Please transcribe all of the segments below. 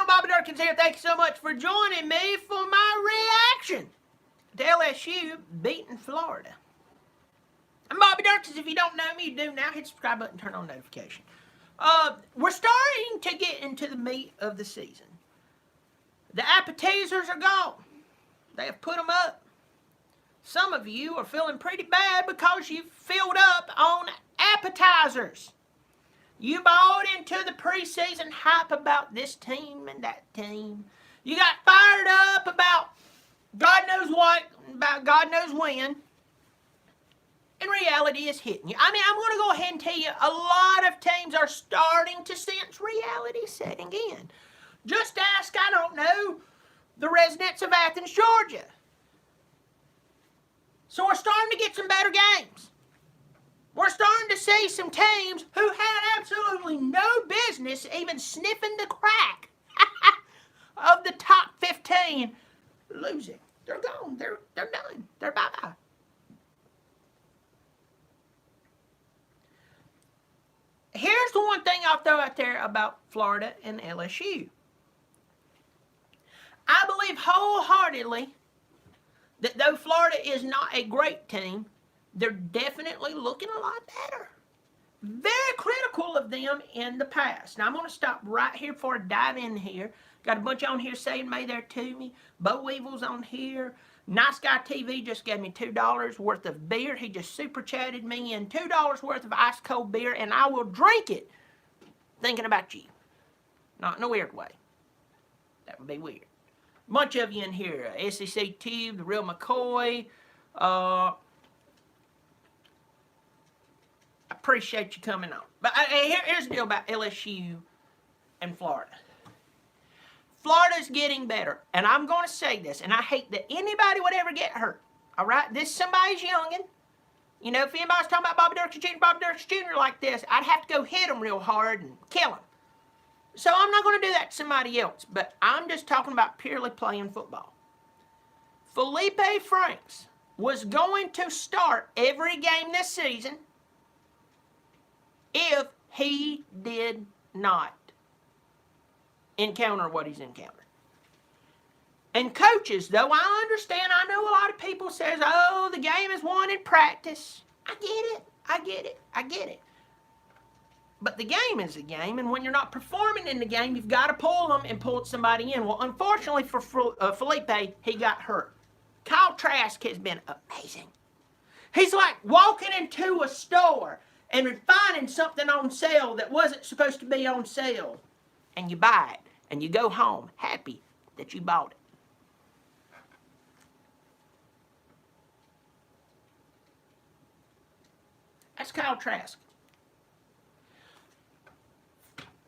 Bobby Dirkens here. Thank you so much for joining me for my reaction to LSU beating Florida. I'm Bobby Dirkens. If you don't know me, you do now. Hit the subscribe button, turn on notification. We're starting to get into the meat of the season. The appetizers are gone. They have put them up. Some of you are feeling pretty bad because you've filled up on appetizers. You bought into the preseason hype about this team and that team. You got fired up about God knows what, about God knows when. And reality is hitting you. I mean, I'm going to go ahead and tell you, a lot of teams are starting to sense reality setting in. Just ask, I don't know, the residents of Athens, Georgia. So we're starting to get some better games. We're starting to see some teams who had absolutely no business even sniffing the crack of the top 15 losing. They're gone. They're done. They're bye-bye. Here's the one thing I'll throw out there about Florida and LSU. I believe wholeheartedly that though Florida is not a great team, they're definitely looking a lot better. Very critical of them in the past. Now, I'm going to stop right here before I dive in here. Got a bunch on here saying May there to me. Bo Weevil's on here. Nice Guy TV just gave me $2 worth of beer. He just super chatted me in $2 worth of ice cold beer, and I will drink it thinking about you. Not in a weird way. That would be weird. A bunch of you in here. SEC Tube, The Real McCoy. I appreciate you coming on. But here's the deal about LSU and Florida. Florida's getting better. And I'm going to say this, and I hate that anybody would ever get hurt. All right? This is somebody's youngin'. You know, if anybody's talking about Bobby Dirkens Jr. like this, I'd have to go hit him real hard and kill him. So I'm not going to do that to somebody else. But I'm just talking about purely playing football. Felipe Franks was going to start every game this season if he did not encounter what he's encountered. And coaches, though I understand, I know a lot of people says, oh, the game is won in practice. I get it. But the game is a game, and when you're not performing in the game, you've got to pull them and pull somebody in. Well, unfortunately for Felipe, he got hurt. Kyle Trask has been amazing. He's like walking into a store and finding something on sale that wasn't supposed to be on sale. And you buy it. And you go home happy that you bought it. That's Kyle Trask.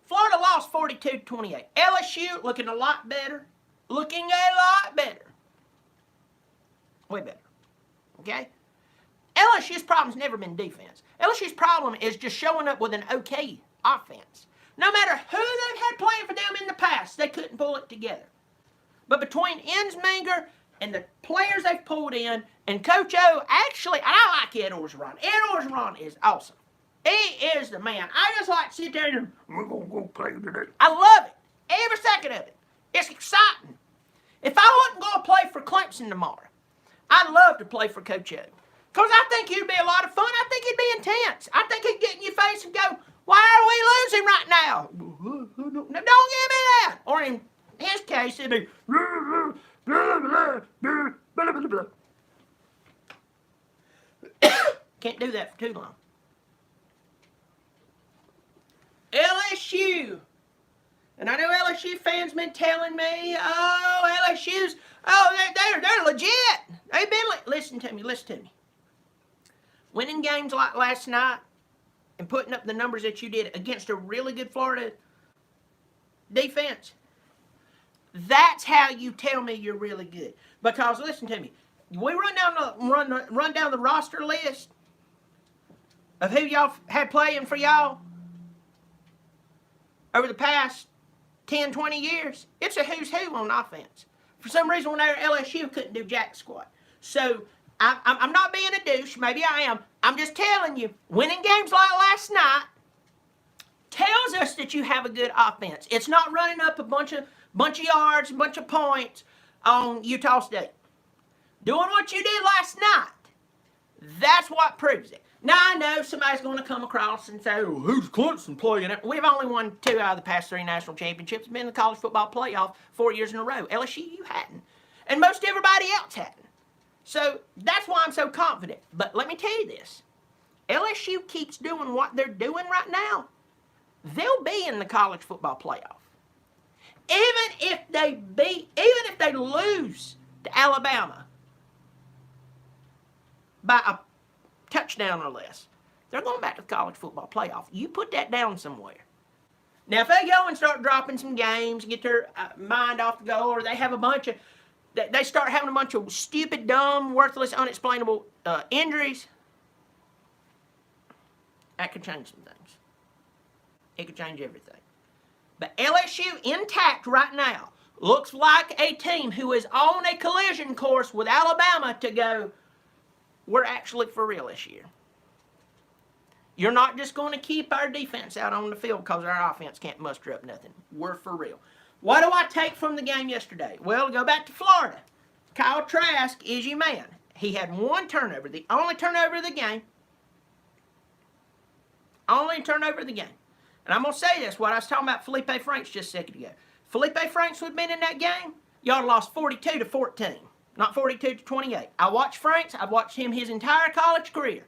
Florida lost 42-28. LSU looking a lot better. Looking a lot better. Way better. Okay? LSU's problem's never been defense. LSU's problem is just showing up with an okay offense. No matter who they've had playing for them in the past, they couldn't pull it together. But between Ensminger and the players they've pulled in, and Coach O, actually, I like Ed Orgeron. Ed Orgeron is awesome. He is the man. I just like to sit there and we're going to go play today. I love it. Every second of it. It's exciting. If I wasn't going to play for Clemson tomorrow, I'd love to play for Coach O. Because I think it'd be a lot of fun. I think it'd be intense. I think he'd get in your face and go, why are we losing right now? No, don't give me that. Or in his case, it'd be can't do that for too long. LSU. And I know LSU fans been telling me, oh, LSU's, they're legit. They've been, listen to me. Winning games like last night and putting up the numbers that you did against a really good Florida defense, that's how you tell me you're really good. Because listen to me, we run down the roster list of who y'all had playing for y'all over the past 10, 20 years. It's a who's who on offense. For some reason, when they were at LSU, couldn't do jack squat. So I'm not being a douche. Maybe I am. I'm just telling you, winning games like last night tells us that you have a good offense. It's not running up a bunch of yards, a bunch of points on Utah State. Doing what you did last night. That's what proves it. Now, I know somebody's going to come across and say, oh, who's Clemson playing at? We've only won 2 out of the past 3 national championships. Been in the college football playoff 4 years in a row. LSU, you hadn't. And most everybody else hadn't. So that's why I'm so confident. But let me tell you this. LSU keeps doing what they're doing right now. They'll be in the college football playoff. Even if they lose to Alabama by a touchdown or less, they're going back to the college football playoff. You put that down somewhere. Now, if they go and start dropping some games, get their mind off the goal, or they have they start having a bunch of stupid, dumb, worthless, unexplainable injuries, that could change some things. It could change everything. But LSU, intact right now, looks like a team who is on a collision course with Alabama to go, we're actually for real this year. You're not just going to keep our defense out on the field because our offense can't muster up nothing. We're for real. What do I take from the game yesterday? Well, go back to Florida. Kyle Trask is your man. He had 1 turnover, the only turnover of the game. Only turnover of the game. And I'm going to say this, what I was talking about Felipe Franks just a second ago. Felipe Franks would have been in that game, y'all have lost 42-14, not 42-28. I watched Franks. I've watched him his entire college career.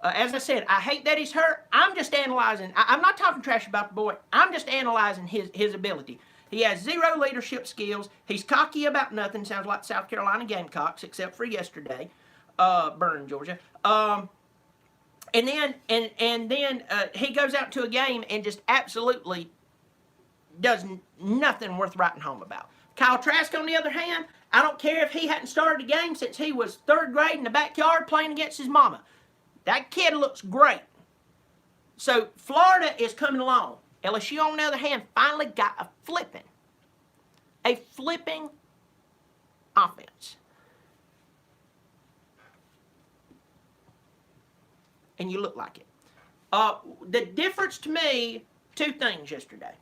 As I said, I hate that he's hurt. I'm just analyzing. I'm not talking trash about the boy. I'm just analyzing his ability. He has 0 leadership skills. He's cocky about nothing. Sounds like South Carolina Gamecocks, except for yesterday, Burn, Georgia. And then he goes out to a game and just absolutely does nothing worth writing home about. Kyle Trask, on the other hand, I don't care if he hadn't started a game since he was 3rd grade in the backyard playing against his mama. That kid looks great. So Florida is coming along. LSU, on the other hand, finally got a flipping offense. And you look like it. The difference to me, 2 things yesterday.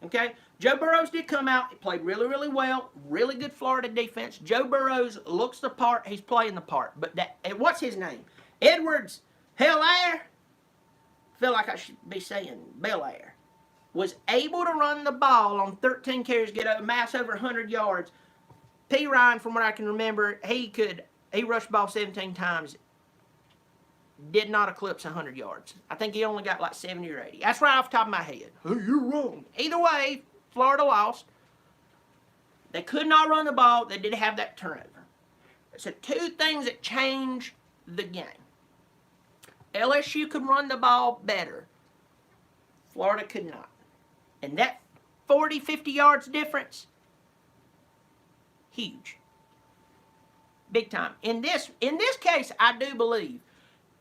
Okay? Joe Burrows did come out. He played really, really well. Really good Florida defense. Joe Burrows looks the part. He's playing the part. But what's his name? Edwards Hilaire? I feel like I should be saying Belair. Was able to run the ball on 13 carries, get a mass over 100 yards. P. Ryan, from what I can remember, he rushed the ball 17 times. Did not eclipse 100 yards. I think he only got like 70 or 80. That's right off the top of my head. Oh, you're wrong. Either way, Florida lost. They could not run the ball. They did have that turnover. So 2 things that changed the game. LSU could run the ball better. Florida could not. And that 40, 50 yards difference, huge. Big time. In this case, I do believe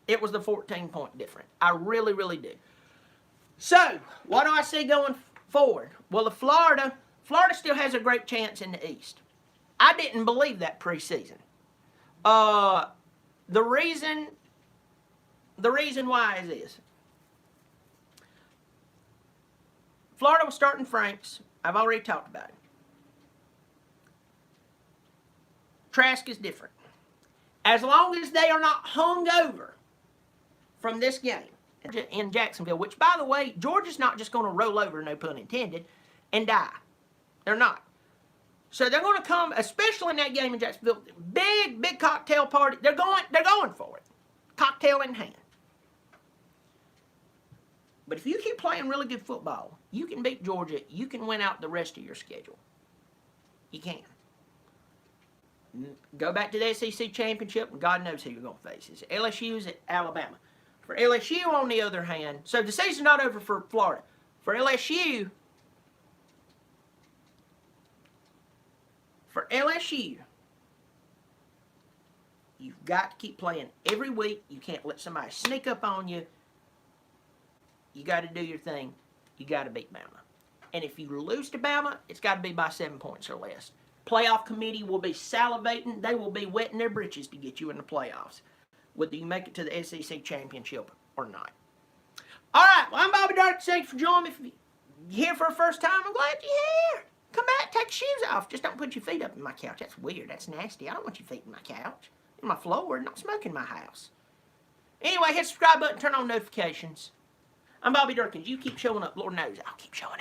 it was the 14-point difference. I really, really do. So, what do I see going forward? Well, Florida still has a great chance in the East. I didn't believe that preseason. The reason why is this. Florida was starting Franks. I've already talked about it. Trask is different. As long as they are not hung over from this game in Jacksonville, which, by the way, Georgia's not just going to roll over, no pun intended, and die. They're not. So they're going to come, especially in that game in Jacksonville, big cocktail party. They're going for it. Cocktail in hand. But if you keep playing really good football, you can beat Georgia. You can win out the rest of your schedule. You can. Go back to the SEC championship, and God knows who you're going to face. It's LSU's at Alabama. For LSU, on the other hand, so the season's not over for Florida. For LSU, you've got to keep playing every week. You can't let somebody sneak up on you. You got to do your thing. You got to beat Bama. And if you lose to Bama, it's got to be by 7 points or less. Playoff committee will be salivating. They will be wetting their britches to get you in the playoffs, whether you make it to the SEC championship or not. All right, well, I'm Bobby Dirkens. Thanks for joining me. If you're here for the first time, I'm glad you're here. Come back, take your shoes off. Just don't put your feet up in my couch. That's weird. That's nasty. I don't want your feet in my couch, in my floor. Not smoking in my house. Anyway, hit the subscribe button, turn on notifications. I'm Bobby Dirkens. You keep showing up. Lord knows I'll keep showing up.